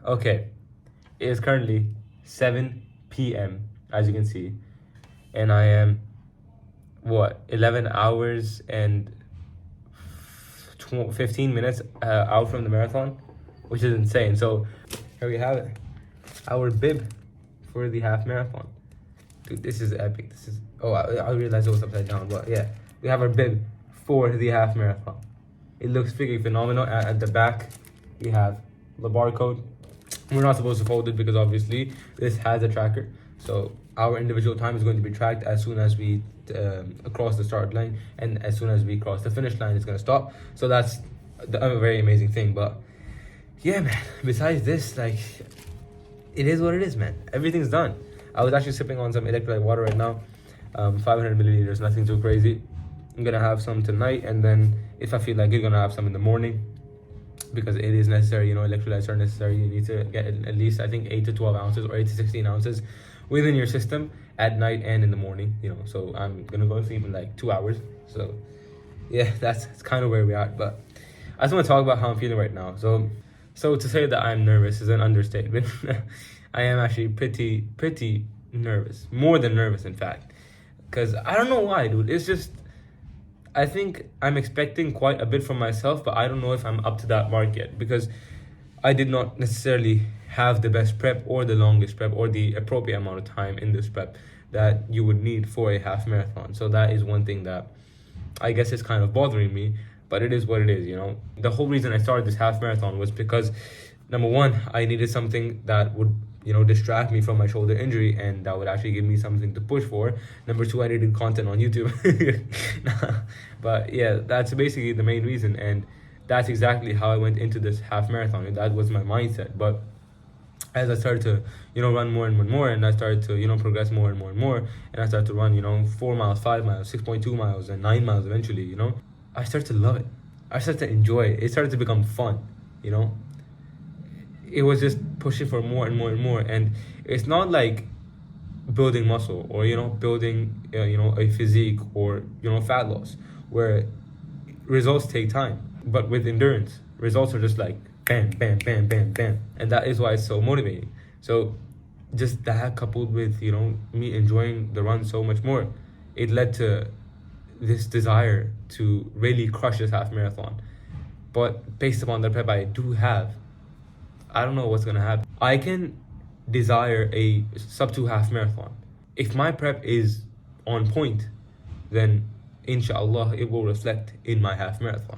Okay, it is currently 7 p.m. as you can see, and I am 11 hours and 15 minutes out from the marathon, which is insane. So here we have it, our bib for the half marathon. Dude, this is epic. This is I realized it was upside down, but yeah, we have our bib for the half marathon. It looks freaking phenomenal. At the back, we have the barcode. We're not supposed to fold it because obviously this has a tracker. So our individual time is going to be tracked as soon as we cross the start line, and as soon as we cross the finish line, it's going to stop. So that's a very amazing thing. But yeah, man, besides this, like, it is what it is, man. Everything's done. I was actually sipping on some electrolyte water right now, 500 milliliters, nothing too crazy. I'm gonna have some tonight, and then if I feel like it, gonna have some in the morning, because it is necessary. You know, electrolytes are necessary. You need to get at least, I think, 8 to 12 ounces or 8 to 16 ounces within your system at night and in the morning. You know, so I'm gonna go to sleep in like 2 hours. So yeah, that's kind of where we are. But I just want to talk about how I'm feeling right now. So to say that I'm nervous is an understatement. I am actually pretty nervous, more than nervous, in fact, because I don't know why, dude. It's just, I think I'm expecting quite a bit from myself, but I don't know if I'm up to that mark yet, because I did not necessarily have the best prep or the longest prep or the appropriate amount of time in this prep that you would need for a half marathon. So that is one thing that I guess is kind of bothering me, but it is what it is, you know. The whole reason I started this half marathon was because, number one, I needed something that would, you know, distract me from my shoulder injury, and that would actually give me something to push for. Number two, I needed content on YouTube. But yeah, that's basically the main reason, and that's exactly how I went into this half marathon, and that was my mindset. But as I started to, you know, run more and more, and I started to, you know, progress more and more, and I started to run, you know, 4 miles, 5 miles, 6.2 miles, and 9 miles eventually, you know, I started to love it. I started to enjoy it. It started to become fun, you know. It was just pushing for more and more and more, and it's not like building muscle or, you know, building you know, a physique or, you know, fat loss, where results take time. But with endurance, results are just like bam, bam, bam, bam, bam, and that is why it's so motivating. So just that, coupled with, you know, me enjoying the run so much more, it led to this desire to really crush this half marathon. But based upon the prep I do have, I don't know what's gonna happen. I can desire a sub 2 half marathon. If my prep is on point, then inshallah it will reflect in my half marathon.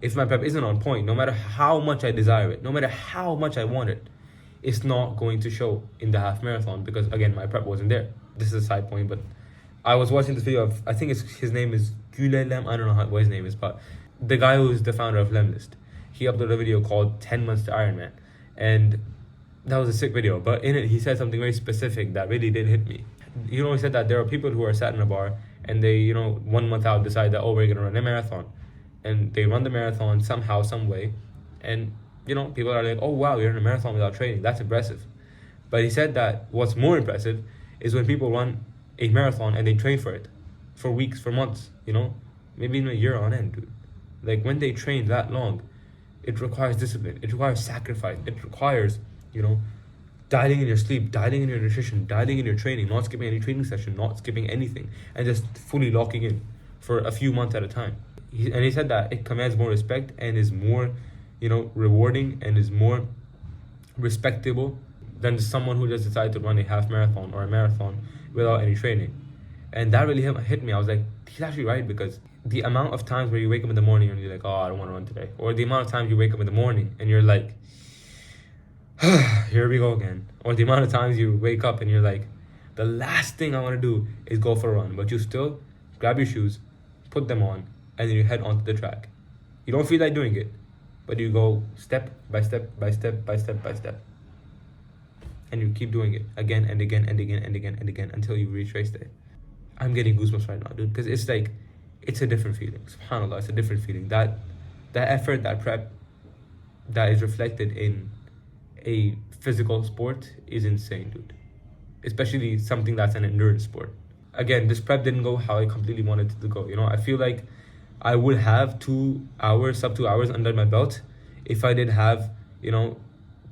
If my prep isn't on point, no matter how much I desire it, no matter how much I want it, it's not going to show in the half marathon, because again, my prep wasn't there. This is a side point, but I was watching this video of, I think his name is Gulelem, I don't know what his name is, but the guy who's the founder of Lemlist, he uploaded a video called 10 months to Ironman, and that was a sick video. But in it, he said something very specific that really did hit me. You know, he said that there are people who are sat in a bar and they, you know, 1 month out decide that, oh, we're gonna run a marathon, and they run the marathon somehow, some way, and, you know, people are like, oh wow, you're in a marathon without training, that's impressive. But he said that what's more impressive is when people run a marathon and they train for it for weeks, for months, you know, maybe even a year on end, dude. Like, when they train that long, it requires discipline, it requires sacrifice, it requires, you know, dialing in your sleep, dialing in your nutrition, dialing in your training, not skipping any training session, not skipping anything, and just fully locking in for a few months at a time. And he said that it commands more respect and is more, you know, rewarding and is more respectable than someone who just decided to run a half marathon or a marathon without any training. And that really hit me. I was like, he's actually right, because the amount of times where you wake up in the morning and you're like, oh, I don't want to run today, or the amount of times you wake up in the morning and you're like, here we go again, or the amount of times you wake up and you're like, the last thing I want to do is go for a run, but you still grab your shoes, put them on, and then you head onto the track. You don't feel like doing it, but you go step by step by step by step by step, and you keep doing it again and again and again and again and again until you reach race day. I'm getting goosebumps right now, dude, because it's like, it's a different feeling. SubhanAllah, it's a different feeling. That effort, that prep, that is reflected in a physical sport is insane, dude. Especially something that's an endurance sport. Again, this prep didn't go how I completely wanted it to go. You know, I feel like I would have 2 hours, sub 2 hours under my belt if I did have, you know,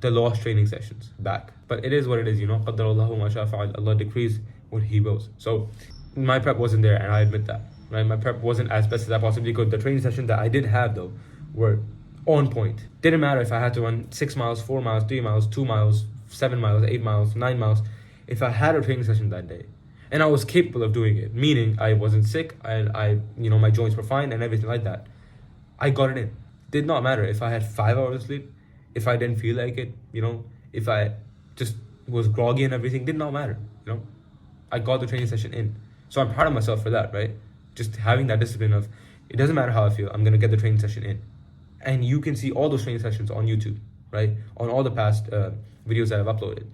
the lost training sessions back. But it is what it is, you know. قدر الله ما شاء فعل. Allah decrees what He wills. So my prep wasn't there, and I admit that. Right, my prep wasn't as best as I possibly could. The training sessions that I did have though were on point. Didn't matter if I had to run 6 miles, 4 miles, 3 miles, 2 miles, 7 miles, 8 miles, 9 miles. If I had a training session that day, and I was capable of doing it, meaning I wasn't sick, and my joints were fine and everything like that, I got it in. Did not matter if I had 5 hours of sleep, if I didn't feel like it, if I just was groggy and everything, did not matter, I got the training session in. So I'm proud of myself for that, right? Just having that discipline of, it doesn't matter how I feel, I'm going to get the training session in. And you can see all those training sessions on YouTube, right? On all the past videos that I've uploaded.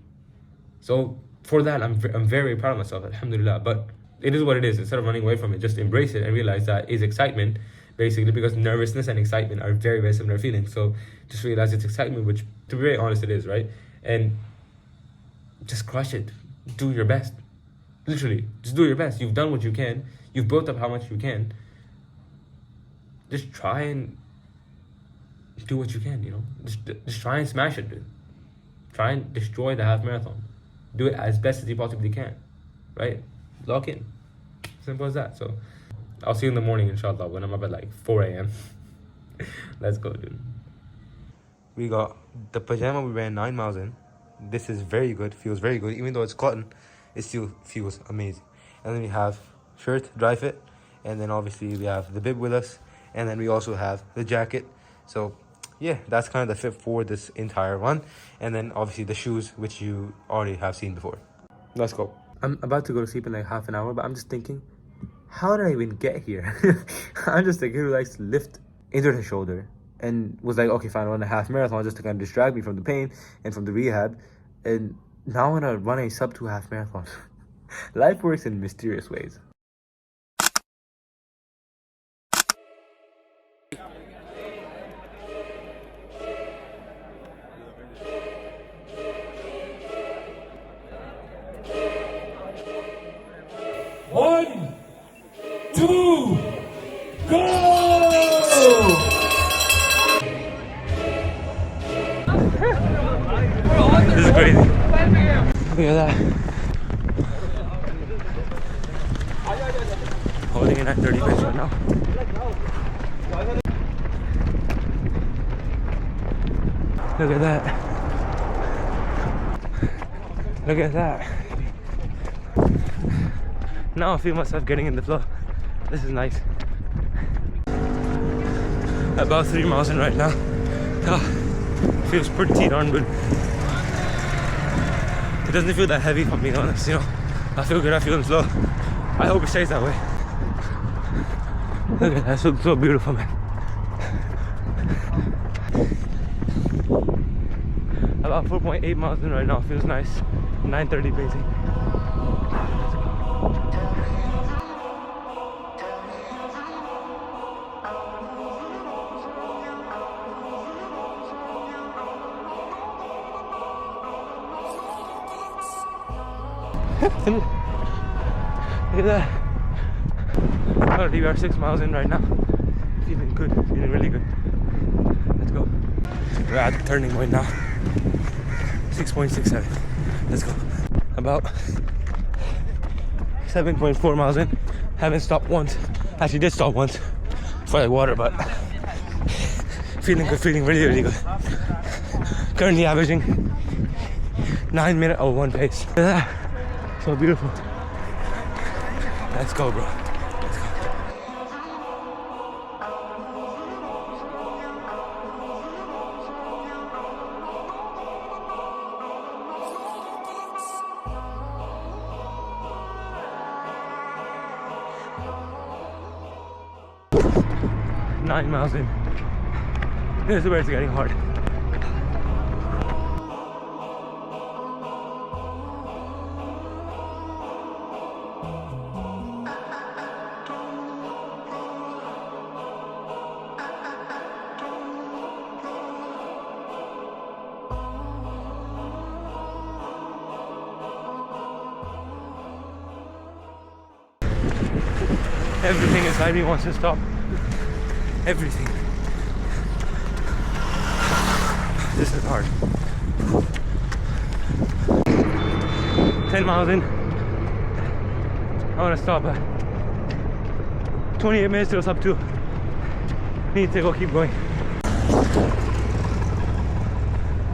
So for that, I'm very proud of myself, alhamdulillah. But it is what it is. Instead of running away from it, just embrace it and realize that is excitement, basically, because nervousness and excitement are very, very similar feelings. So just realize it's excitement, which, to be very honest, it is, right? And just crush it. Do your best. Literally, just do your best. You've done what you can. You've built up how much you can. Just try and do what you can, Just try and smash it, dude. Try and destroy the half marathon. Do it as best as you possibly can, right? Lock in. Simple as that. So I'll see you in the morning, inshallah, when I'm up at like 4 a.m. Let's go, dude. We got the pajama we ran 9 miles in. This is very good. Feels very good. Even though it's cotton, it still feels amazing. And then we have shirt, dry fit. And then obviously we have the bib with us. And then we also have the jacket. So yeah, that's kind of the fit for this entire run. And then obviously the shoes, which you already have seen before. Let's go. I'm about to go to sleep in like half an hour, but I'm just thinking, how did I even get here? I'm just a kid who likes to lift, injured his shoulder, and was like, okay, fine, I'll run a half marathon just to kind of distract me from the pain and from the rehab. And now I'm gonna run a sub 2 half marathon. Life works in mysterious ways. One, two, go! This is crazy. Look at that. Holding a 930 bench right now. Look at that. Look at that. Now I feel myself getting in the flow. This is nice. About 3 miles in right now. Feels pretty darn good. It doesn't feel that heavy, if I'm being honest, I feel good, I feel in flow. I hope it stays that way. Look at that, so beautiful, man. About 4.8 miles in right now, feels nice. 9:30 pacing. Look at that. Already we are 6 miles in right now. Feeling good, feeling really good. Let's go. We're at the turning point now. 6.67. Let's go. About 7.4 miles in. Haven't stopped once. Actually did stop once for the water, but feeling good, feeling really, really good. Currently averaging 9:01 pace. Look at that. So beautiful. Let's go, bro. Let's go. Nine miles in. This is where it's getting hard. Everything inside me wants to stop. Everything. This is hard. 10 miles in. I want to stop at 28 minutes till sub 2. Need to go keep going.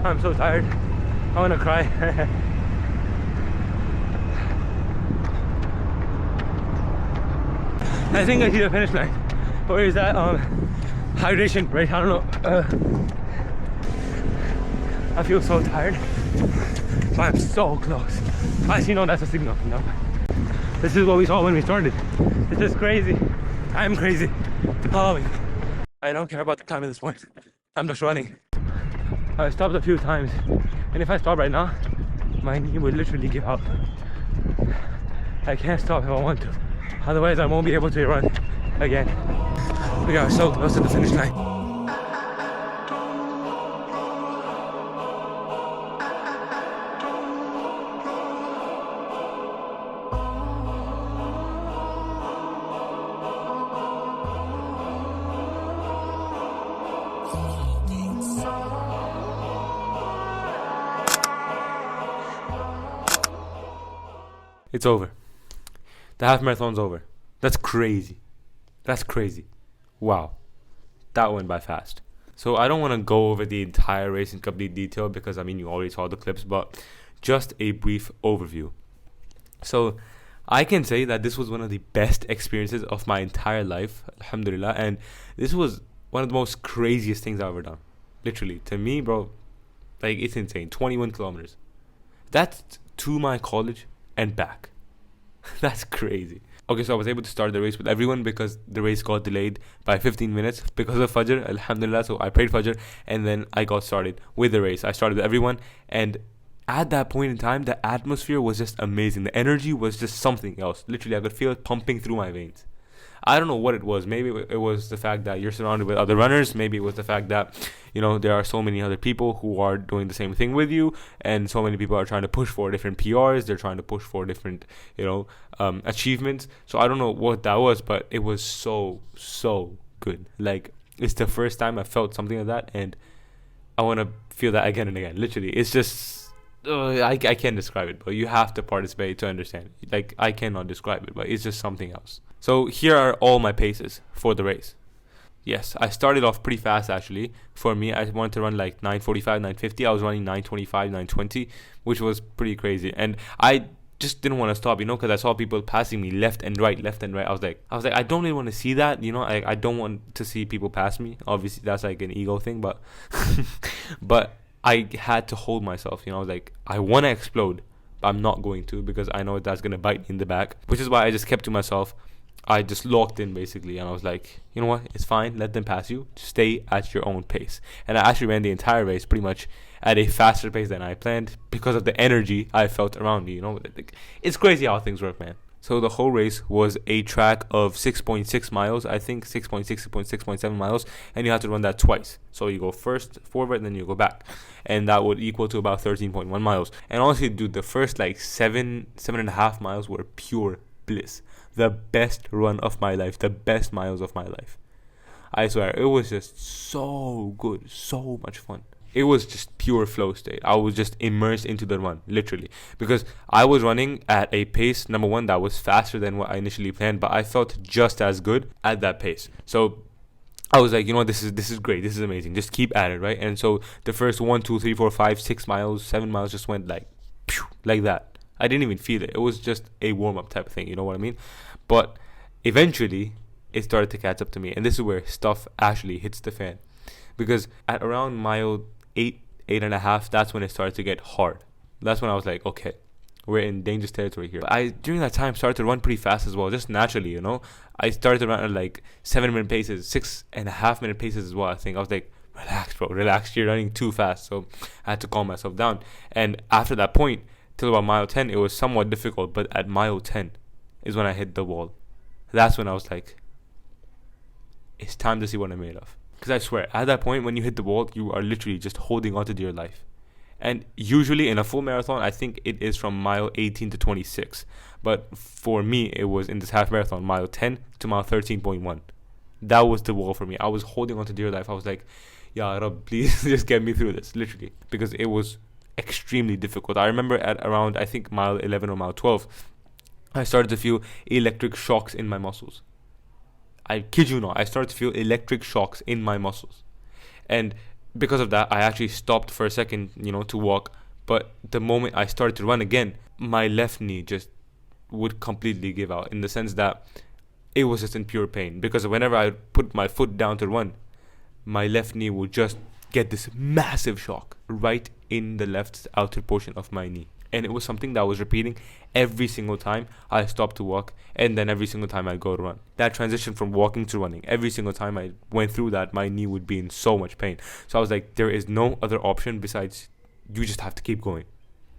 I'm so tired. I want to cry. I think I see the finish line. Where is that? Hydration break. I don't know. I feel so tired. But I'm so close. Actually, no, that's a signal. No. This is what we saw when we started. This is crazy. I'm crazy. Follow me. I don't care about the time at this point. I'm just running. I stopped a few times, and if I stop right now, my knee would literally give up. I can't stop if I want to. Otherwise, I won't be able to run again. We are so close to the finish line. It's over. The half marathon's over. That's crazy. That's crazy. Wow. That went by fast. So I don't want to go over the entire race in complete detail because, I mean, you already saw the clips, but just a brief overview. So I can say that this was one of the best experiences of my entire life, alhamdulillah, and this was one of the most craziest things I've ever done. Literally. To me, bro, like, it's insane. 21 kilometers. That's to my college and back. That's crazy. Okay, so I was able to start the race with everyone because the race got delayed by 15 minutes because of Fajr, alhamdulillah. So I prayed Fajr and then I got started with the race. I started with everyone, and at that point in time, the atmosphere was just amazing. The energy was just something else. Literally, I could feel it pumping through my veins. I don't know what it was. Maybe it was the fact that you're surrounded with other runners. Maybe it was the fact that, you know, there are so many other people who are doing the same thing with you, and so many people are trying to push for different PRs. They're trying to push for different, you know, achievements. So I don't know what that was, but it was so good. Like, it's the first time I felt something like that, and I want to feel that again and again. Literally, it's just I can't describe it, but you have to participate to understand. Like, I cannot describe it, but it's just something else. So here are all my paces for the race. Yes, I started off pretty fast actually. For me, I wanted to run like 9:45, 9:50. I was running 9:25, 9:20, which was pretty crazy. And I just didn't want to stop, you know, because I saw people passing me left and right. I was like, I don't really want to see that, you know. I don't want to see people pass me. Obviously, that's like an ego thing, but but I had to hold myself, you know. I was like, I want to explode, but I'm not going to because I know that's gonna bite me in the back. Which is why I just kept to myself. I just locked in basically, and I was like, you know what, it's fine, let them pass you, just stay at your own pace. And I actually ran the entire race pretty much at a faster pace than I planned because of the energy I felt around me, you know. It's crazy how things work, man. So the whole race was a track of 6.6 miles, I think 6.7 miles, and you have to run that twice. So you go first forward and then you go back, and that would equal to about 13.1 miles. And honestly, dude, the first like 7.5 miles were pure bliss. The best run of my life, the best miles of my life. I swear, it was just so good, so much fun. It was just pure flow state. I was just immersed into the run, literally. Because I was running at a pace, number one, that was faster than what I initially planned, but I felt just as good at that pace. So I was like, you know what, this is great, this is amazing. Just keep at it, right? And so the first 1, 2, 3, 4, 5, 6 miles, 7 miles just went like, pew, like that. I didn't even feel it. It was just a warm-up type of thing, you know what I mean? But eventually, it started to catch up to me. And this is where stuff actually hits the fan. Because at around mile 8.5, that's when it started to get hard. That's when I was like, okay, we're in dangerous territory here. But I, during that time, started to run pretty fast as well, just naturally, you know? I started to run at like 7-minute paces, 6.5-minute paces as well, I think. I was like, relax, bro, relax. You're running too fast. So I had to calm myself down. And after that point, till about mile 10, it was somewhat difficult. But at mile 10 is when I hit the wall. That's when I was like, it's time to see what I'm made of. Because I swear, at that point, when you hit the wall, you are literally just holding on to your life. And usually in a full marathon, I think it is from mile 18 to 26. But for me, it was in this half marathon, mile 10 to mile 13.1. That was the wall for me. I was holding on to dear life. I was like, Ya Rab, please just get me through this, literally. Because it was extremely difficult. I remember at around, I think, mile 11 or mile 12, I started to feel electric shocks in my muscles. I kid you not, I started to feel electric shocks in my muscles. And because of that, I actually stopped for a second, to walk. But the moment I started to run again, my left knee just would completely give out, in the sense that it was just in pure pain. Because whenever I put my foot down to run, my left knee would just get this massive shock right in the left outer portion of my knee. And it was something that I was repeating every single time I stopped to walk, and then every single time I go to run. That transition from walking to running, every single time I went through that, my knee would be in so much pain. So I was like, there is no other option besides you just have to keep going.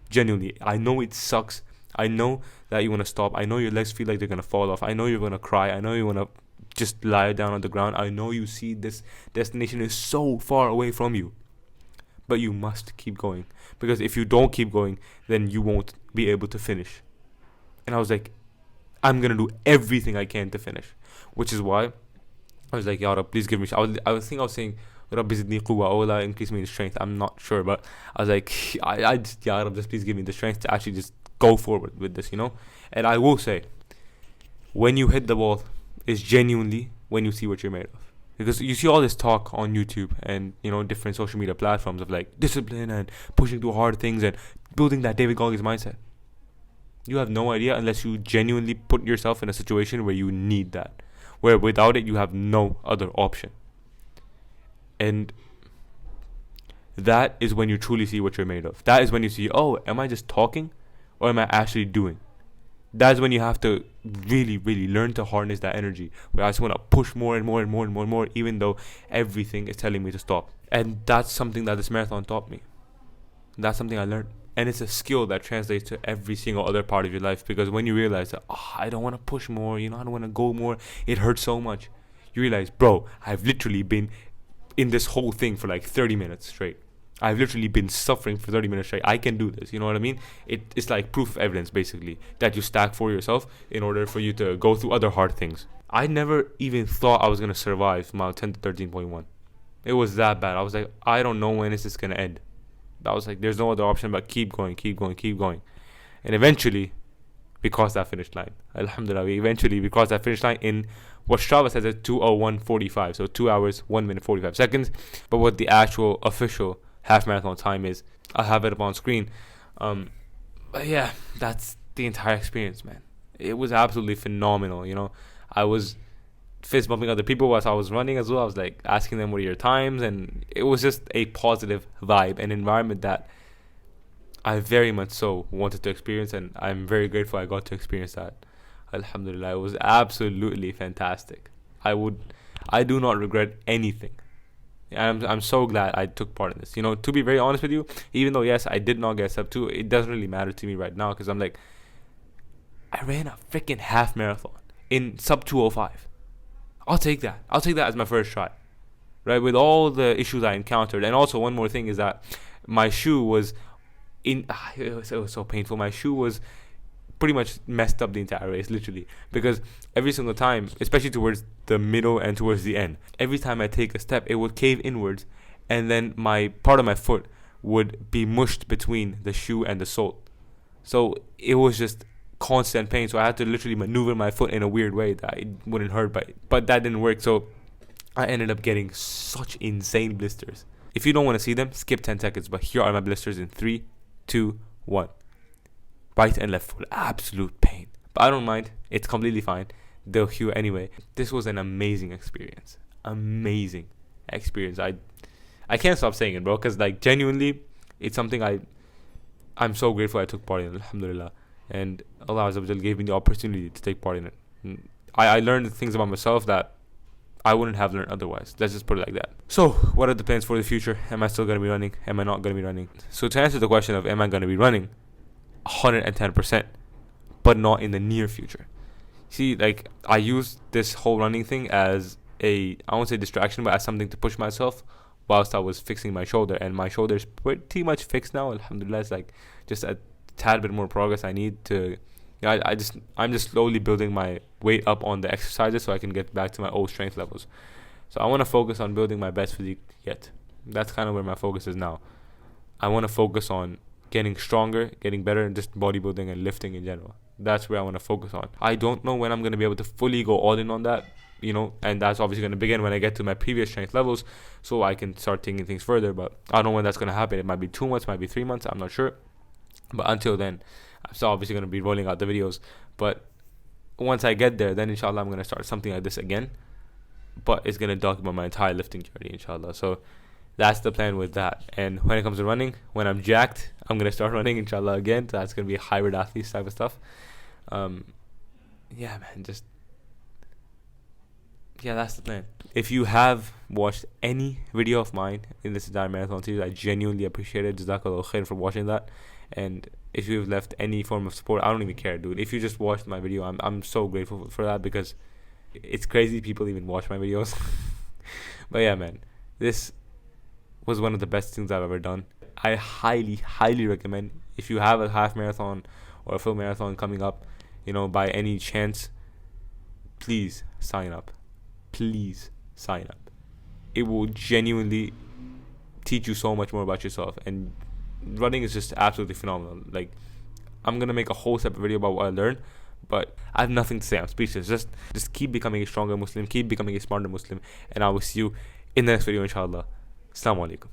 Genuinely, I know it sucks. I know that you want to stop. I know your legs feel like they're going to fall off. I know you're going to cry. I know you want to just lie down on the ground. I know you see this destination is so far away from you. But you must keep going. Because if you don't keep going, then you won't be able to finish. And I was like, I'm going to do everything I can to finish. Which is why I was like, Ya Rab, please give me... I was saying, Rabbi zidni quwwa, oh Allah, increase me in strength. I'm not sure, but I was like, I just, Ya Rab, just please give me the strength to actually just go forward with this, And I will say, when you hit the wall, is genuinely when you see what you're made of. Because you see all this talk on YouTube and, different social media platforms of like discipline and pushing through hard things and building that David Goggins mindset. You have no idea unless you genuinely put yourself in a situation where you need that. Where without it, you have no other option. And that is when you truly see what you're made of. That is when you see, oh, am I just talking or am I actually doing? That's when you have to really, really learn to harness that energy. Where I just want to push more and more and more and more and more, even though everything is telling me to stop. And that's something that this marathon taught me. That's something I learned. And it's a skill that translates to every single other part of your life. Because when you realize that, I don't want to push more, I don't want to go more, it hurts so much. You realize, bro, I've literally been in this whole thing for like 30 minutes straight. I've literally been suffering for 30 minutes straight. I can do this, you know what I mean? It's like proof of evidence, basically, that you stack for yourself in order for you to go through other hard things. I never even thought I was going to survive mile 10 to 13.1. It was that bad. I was like, I don't know when is this going to end. I was like, there's no other option but keep going, keep going, keep going. And eventually, we crossed that finish line. Alhamdulillah, we crossed that finish line in what Strava says is 2:01:45. So 2 hours, 1 minute, 45 seconds. But what the actual official half marathon time is, I'll have it up on screen. But yeah, that's the entire experience, man. It was absolutely phenomenal, I was fist bumping other people as I was running as well. I was like asking them what are your times, and it was just a positive vibe, an environment that I very much so wanted to experience, and I'm very grateful I got to experience that. Alhamdulillah, it was absolutely fantastic. I do not regret anything. I'm so glad I took part in this. To be very honest with you, even though yes, I did not get sub 2, it doesn't really matter to me right now, because I'm like, I ran a freaking half marathon in sub 2:05. I'll take that as my first try, right? With all the issues I encountered. And also one more thing is that my shoe was it was so painful. My shoe was pretty much messed up the entire race, literally, because every single time, especially towards the middle and towards the end, every time I take a step, it would cave inwards, and then my part of my foot would be mushed between the shoe and the sole. So it was just constant pain. So I had to literally maneuver my foot in a weird way that it wouldn't hurt, but that didn't work. So I ended up getting such insane blisters. If you don't want to see them, skip 10 seconds. But here are my blisters in 3, 2, 1. Right and left foot, absolute pain. But I don't mind. It's completely fine. They'll heal anyway. This was an amazing experience. Amazing experience. I can't stop saying it, bro, because like genuinely, it's something I'm so grateful I took part in. Alhamdulillah. And Allah Azza wa Jal gave me the opportunity to take part in it. I learned things about myself that I wouldn't have learned otherwise. Let's just put it like that. So, what are the plans for the future? Am I still going to be running? Am I not going to be running? So, to answer the question of am I going to be running, 110%, but not in the near future. See, like, I use this whole running thing as I won't say distraction, but as something to push myself whilst I was fixing my shoulder. And my shoulder is pretty much fixed now. Alhamdulillah, it's like just a tad bit more progress I need to. I'm just slowly building my weight up on the exercises so I can get back to my old strength levels. So I want to focus on building my best physique yet. That's kind of where my focus is now. I want to focus on getting stronger, getting better, and just bodybuilding and lifting in general. That's where I want to focus on. I don't know when I'm going to be able to fully go all in on that, and that's obviously going to begin when I get to my previous strength levels, so I can start taking things further. But I don't know when that's going to happen. It might be 2 months, might be 3 months, I'm not sure. But until then, I'm still obviously going to be rolling out the videos. But once I get there, then inshallah I'm going to start something like this again. But it's going to document my entire lifting journey, inshallah. So that's the plan with that. And when it comes to running, when I'm jacked, I'm going to start running, inshallah, again. So that's going to be a hybrid athlete type of stuff. Yeah, man, that's the plan. If you have watched any video of mine in this entire marathon series, I genuinely appreciate it. Jazakallah khair for watching that. And if you've left any form of support, I don't even care, dude. If you just watched my video, I'm so grateful for that, because it's crazy people even watch my videos. But yeah, man, this was one of the best things I've ever done. I highly, highly recommend, if you have a half marathon or a full marathon coming up, by any chance, please sign up. Please sign up. It will genuinely teach you so much more about yourself, and running is just absolutely phenomenal. Like, I'm gonna make a whole separate video about what I learned, but I have nothing to say. I'm speechless. Just keep becoming a stronger Muslim, keep becoming a smarter Muslim, and I will see you in the next video, inshallah. Assalamu alaikum.